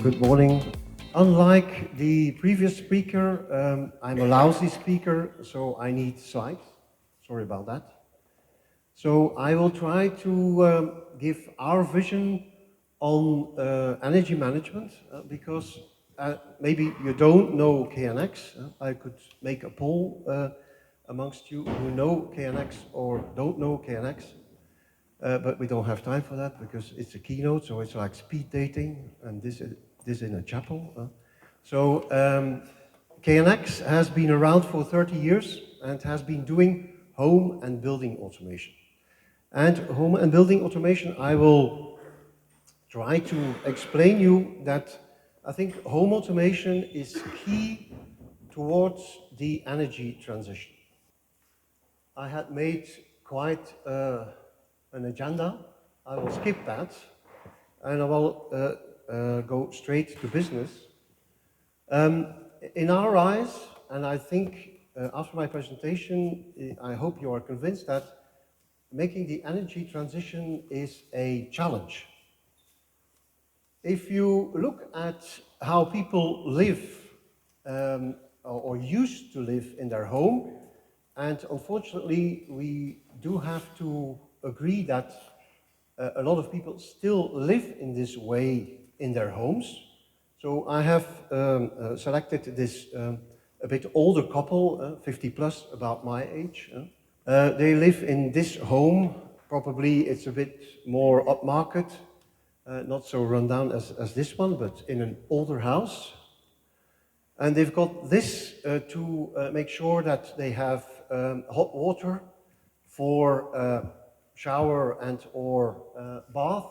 Good morning. Unlike the previous speaker, I'm a lousy speaker, so I need slides. Sorry about that. So I will try to give our vision on energy management because maybe you don't know KNX. I could make a poll amongst you who know KNX or don't know KNX. But we don't have time for that because it's a keynote, so it's like speed dating, and this in a chapel. KNX has been around for 30 years and has been doing home and building automation. And home and building automation, I will try to explain you that I think home automation is key towards the energy transition. I had made quite an agenda. I will skip that and I will go straight to business. In our eyes, and I think after my presentation, I hope you are convinced that making the energy transition is a challenge. If you look at how people live or used to live in their home, and unfortunately we do have to agree that a lot of people still live in this way in their homes. So I have selected this a bit older couple, 50 plus, about my age. They live in this home. Probably it's a bit more upmarket, not so run down as this one, but in an older house. And they've got this to make sure that they have hot water for shower and or bath,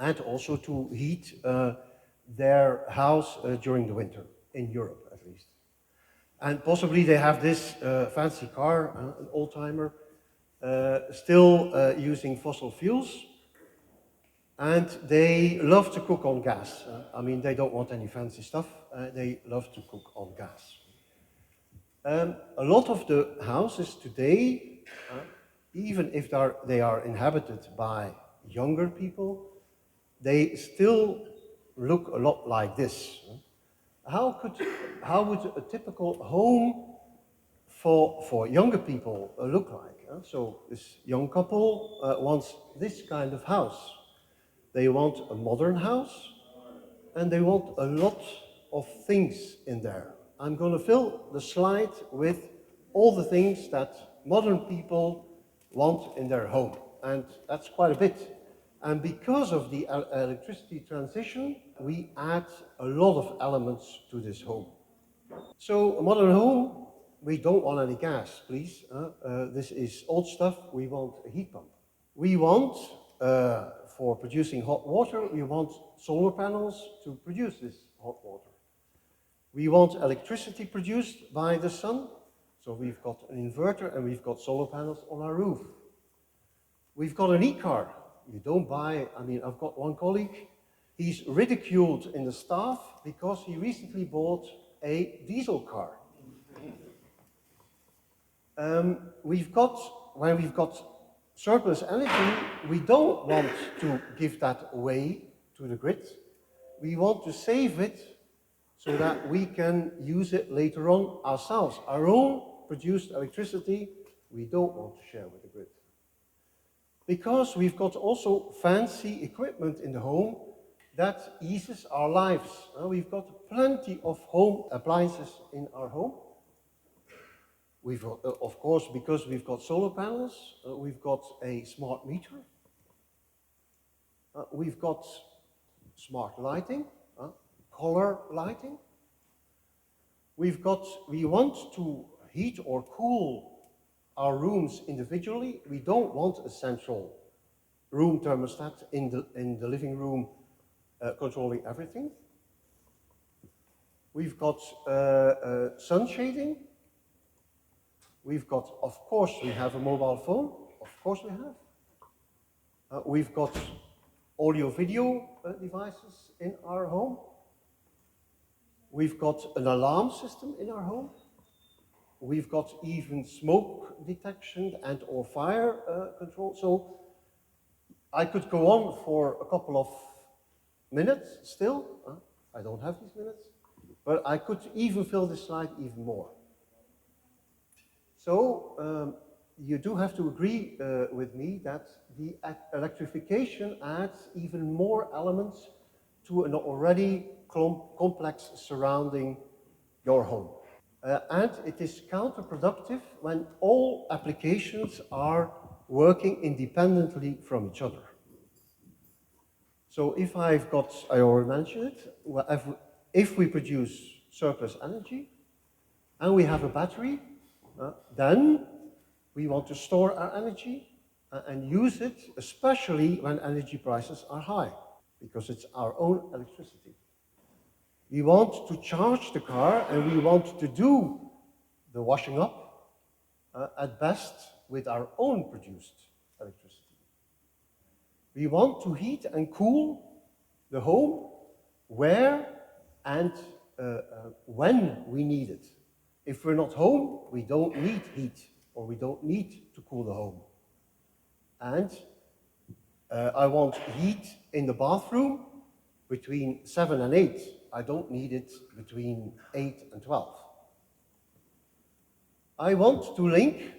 and also to heat their house during the winter, in Europe at least. And possibly they have this fancy car, an old-timer, still using fossil fuels, and they love to cook on gas. I mean, they don't want any fancy stuff, they love to cook on gas. A lot of the houses today, even if they are inhabited by younger people, they still look a lot like this. How would a typical home for younger people look like? So this young couple wants this kind of house. They want a modern house, and they want a lot of things in there. I'm going to fill the slide with all the things that modern people want in their home, and that's quite a bit. And because of the electricity transition, we add a lot of elements to this home. So a modern home, we don't want any gas, please. This is old stuff. We want a heat pump. We want, for producing hot water, we want solar panels to produce this hot water. We want electricity produced by the sun, so we've got an inverter and we've got solar panels on our roof. We've got an e-car. You don't buy, I mean, I've got one colleague, he's ridiculed in the staff because he recently bought a diesel car. When we've got surplus energy, we don't want to give that away to the grid. We want to save it so that we can use it later on ourselves. Our own produced electricity, we don't want to share with the grid. Because we've got also fancy equipment in the home that eases our lives. We've got plenty of home appliances in our home. We've, of course, because we've got solar panels, we've got a smart meter. We've got smart lighting, color lighting. We want to heat or cool our rooms individually. We don't want a central room thermostat in the living room controlling everything. We've got sun shading. We've got, of course, we have a mobile phone. Of course we have. We've got audio-video devices in our home. We've got an alarm system in our home. We've got even smoke detection and or fire control. So I could go on for a couple of minutes still. I don't have these minutes, but I could even fill this slide even more. So you do have to agree with me that the electrification adds even more elements to an already complex surrounding your home. And it is counterproductive when all applications are working independently from each other. So if I've got, I already mentioned it, if we produce surplus energy and we have a battery, then we want to store our energy and use it, especially when energy prices are high, because it's our own electricity. We want to charge the car and we want to do the washing up at best with our own produced electricity. We want to heat and cool the home where and when we need it. If we're not home, we don't need heat or we don't need to cool the home. And I want heat in the bathroom between 7 and 8. I don't need it between 8 and 12. I want to link,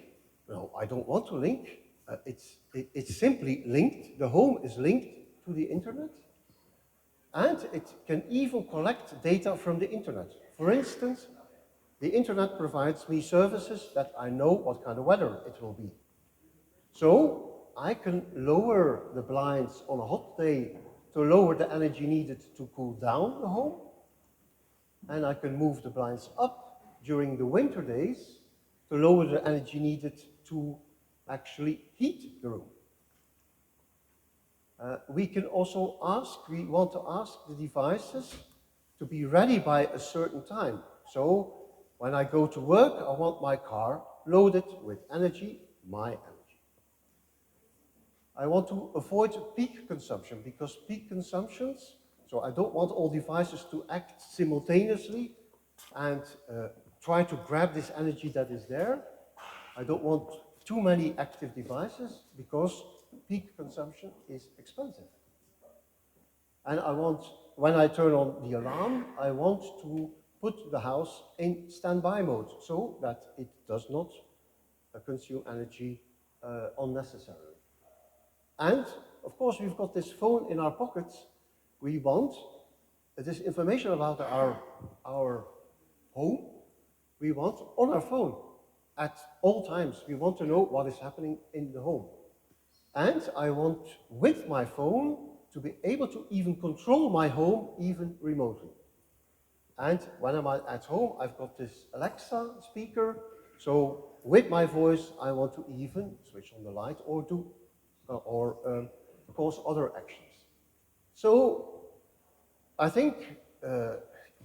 no, I don't want to link. It's simply linked. The home is linked to the internet. And it can even collect data from the internet. For instance, the internet provides me services that I know what kind of weather it will be. So I can lower the blinds on a hot day to lower the energy needed to cool down the home. And I can move the blinds up during the winter days to lower the energy needed to actually heat the room. We can also ask, we want to ask the devices to be ready by a certain time. So when I go to work, I want my car loaded with energy, my energy. I want to avoid peak consumption because peak consumptions, so I don't want all devices to act simultaneously and try to grab this energy that is there. I don't want too many active devices because peak consumption is expensive. And I want, when I turn on the alarm, I want to put the house in standby mode so that it does not consume energy unnecessarily. And of course, we've got this phone in our pockets. We want this information about our home. We want on our phone at all times. We want to know what is happening in the home. And I want, with my phone, to be able to even control my home, even remotely. And when I'm at home, I've got this Alexa speaker. So with my voice, I want to even switch on the light or do, cause other actions. So I think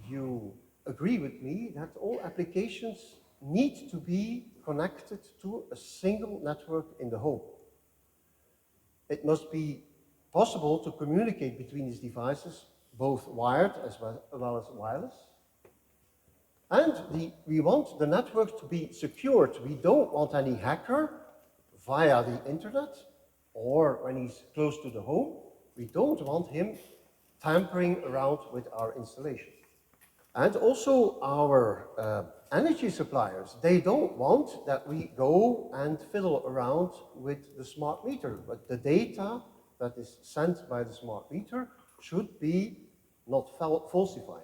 you agree with me that all applications need to be connected to a single network in the home. It must be possible to communicate between these devices, both wired as well as wireless. And we want the network to be secured. We don't want any hacker via the internet or when he's close to the home. We don't want him tampering around with our installation. And also our energy suppliers, they don't want that we go and fiddle around with the smart meter, but the data that is sent by the smart meter should be not falsified.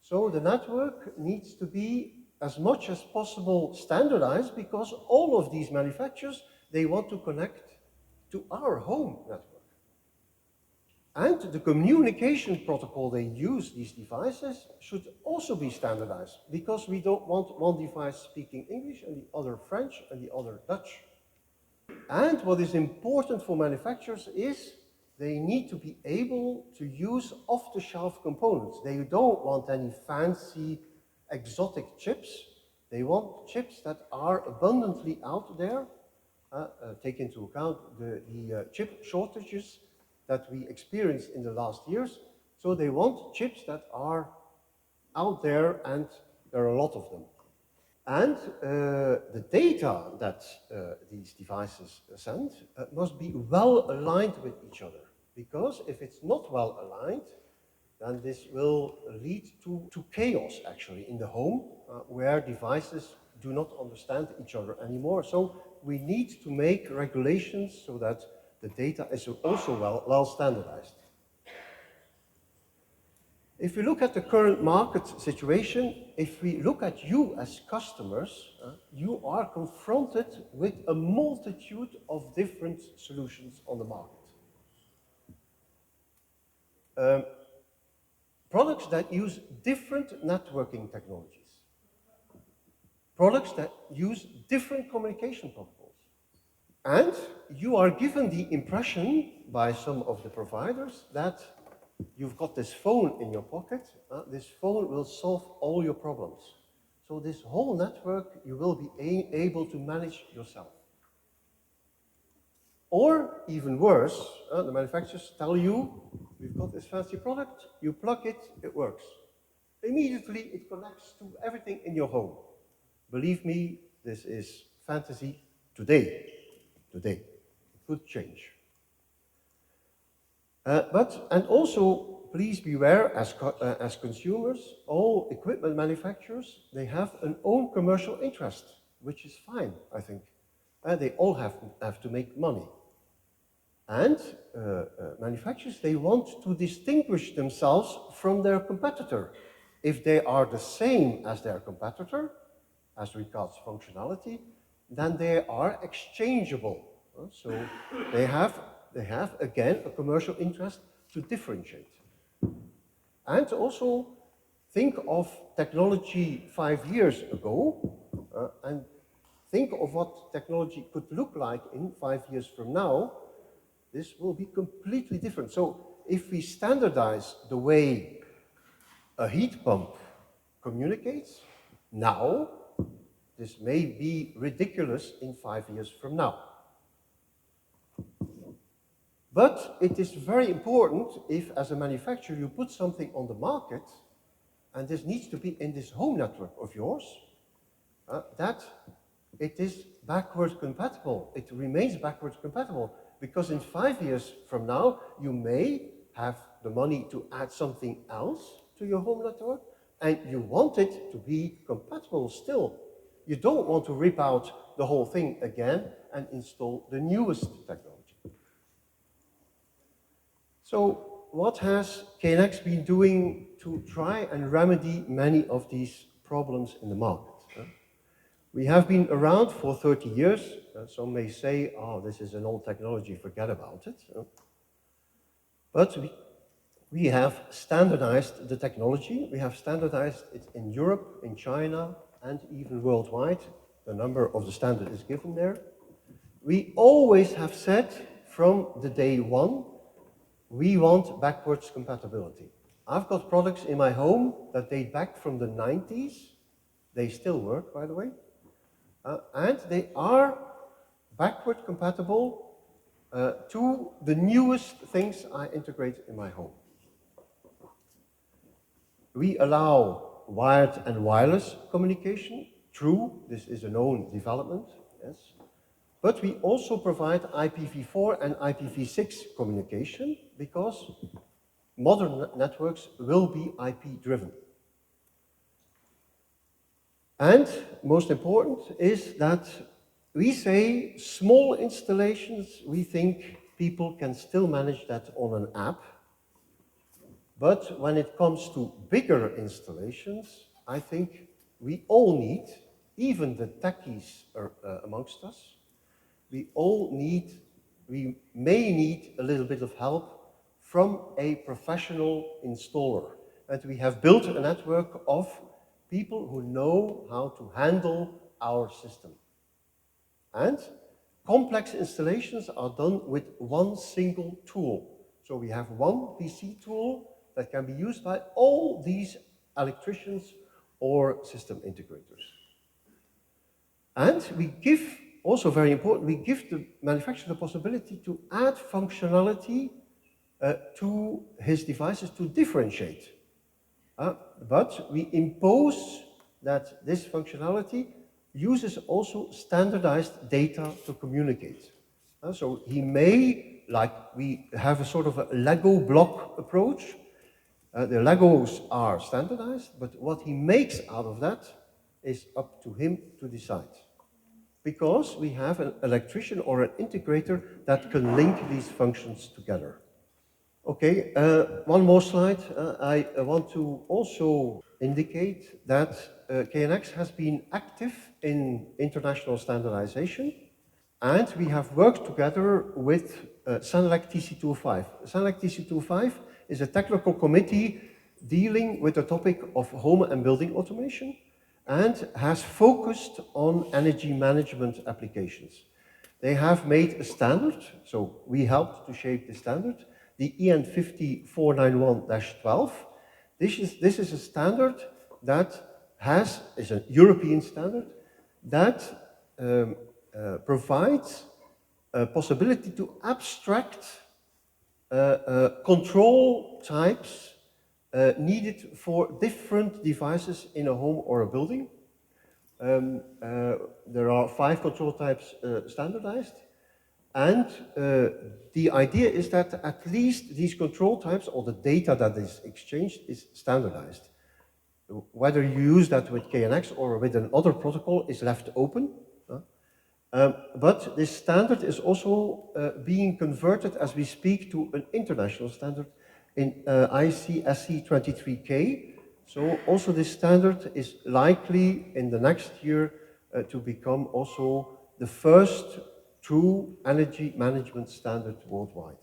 So the network needs to be as much as possible standardized because all of these manufacturers, they want to connect to our home network. And the communication protocol they use, these devices, should also be standardized because we don't want one device speaking English and the other French and the other Dutch. And what is important for manufacturers is they need to be able to use off-the-shelf components. They don't want any fancy, exotic chips. They want chips that are abundantly out there. Take into account the chip shortages that we experienced in the last years. So they want chips that are out there, and there are a lot of them. And the data that these devices send must be well aligned with each other. Because if it's not well aligned, then this will lead to chaos, actually, in the home, where devices do not understand each other anymore. So we need to make regulations so that the data is also well standardized. If we look at the current market situation, if we look at you as customers, you are confronted with a multitude of different solutions on the market. Products that use different networking technologies. Products that use different communication protocols. And you are given the impression by some of the providers that you've got this phone in your pocket, this phone will solve all your problems. So this whole network you will be able to manage yourself. Or even worse, the manufacturers tell you, we've got this fancy product, you plug it, it works. Immediately it connects to everything in your home. Believe me, this is fantasy today. It could change. And also, please beware, as consumers, all equipment manufacturers, they have an own commercial interest, which is fine, I think. They all have to make money. And manufacturers, they want to distinguish themselves from their competitor. If they are the same as their competitor, as regards functionality, then they are exchangeable. So they have, again, a commercial interest to differentiate. And also think of technology 5 years ago, and think of what technology could look like in 5 years from now. This will be completely different. So if we standardize the way a heat pump communicates now, this may be ridiculous in 5 years from now. But it is very important if, as a manufacturer, you put something on the market, and this needs to be in this home network of yours, that it is backwards compatible. It remains backwards compatible. Because in 5 years from now, you may have the money to add something else to your home network, and you want it to be compatible still. You don't want to rip out the whole thing again and install the newest technology. So what has KNX been doing to try and remedy many of these problems in the market? We have been around for 30 years. Some may say, oh, this is an old technology, forget about it. But we have standardized the technology. We have standardized it in Europe, in China, and even worldwide. The number of the standard is given there. We always have said from the day one, we want backwards compatibility. I've got products in my home that date back from the 90s. They still work, by the way. And they are backward compatible to the newest things I integrate in my home. We allow wired and wireless communication. True, this is a known development, yes. But we also provide IPv4 and IPv6 communication because modern networks will be IP-driven. And most important is that we say small installations, we think people can still manage that on an app. But when it comes to bigger installations, I think we all need, even the techies amongst us, we may need a little bit of help from a professional installer. And we have built a network of people who know how to handle our system. And complex installations are done with one single tool. So we have one PC tool that can be used by all these electricians or system integrators. And we give, also very important, we give the manufacturer the possibility to add functionality to his devices to differentiate. But we impose that this functionality uses also standardized data to communicate. So he may like we have a sort of a Lego block approach. The Legos are standardized, but what he makes out of that is up to him to decide. Because we have an electrician or an integrator that can link these functions together. Okay, one more slide. I want to also indicate that KNX has been active in international standardization, and we have worked together with Senelec TC205. Senelec TC205 is a technical committee dealing with the topic of home and building automation and has focused on energy management applications. They have made a standard, so we helped to shape the standard, the EN 50491-12. This is a standard that is a European standard that provides a possibility to abstract control types needed for different devices in a home or a building. There are 5 control types standardized, and the idea is that at least these control types, or the data that is exchanged, is standardized. Whether you use that with KNX or with another protocol is left open. But this standard is also being converted as we speak to an international standard in ICSC 23K. So also this standard is likely in the next year to become also the first true energy management standard worldwide.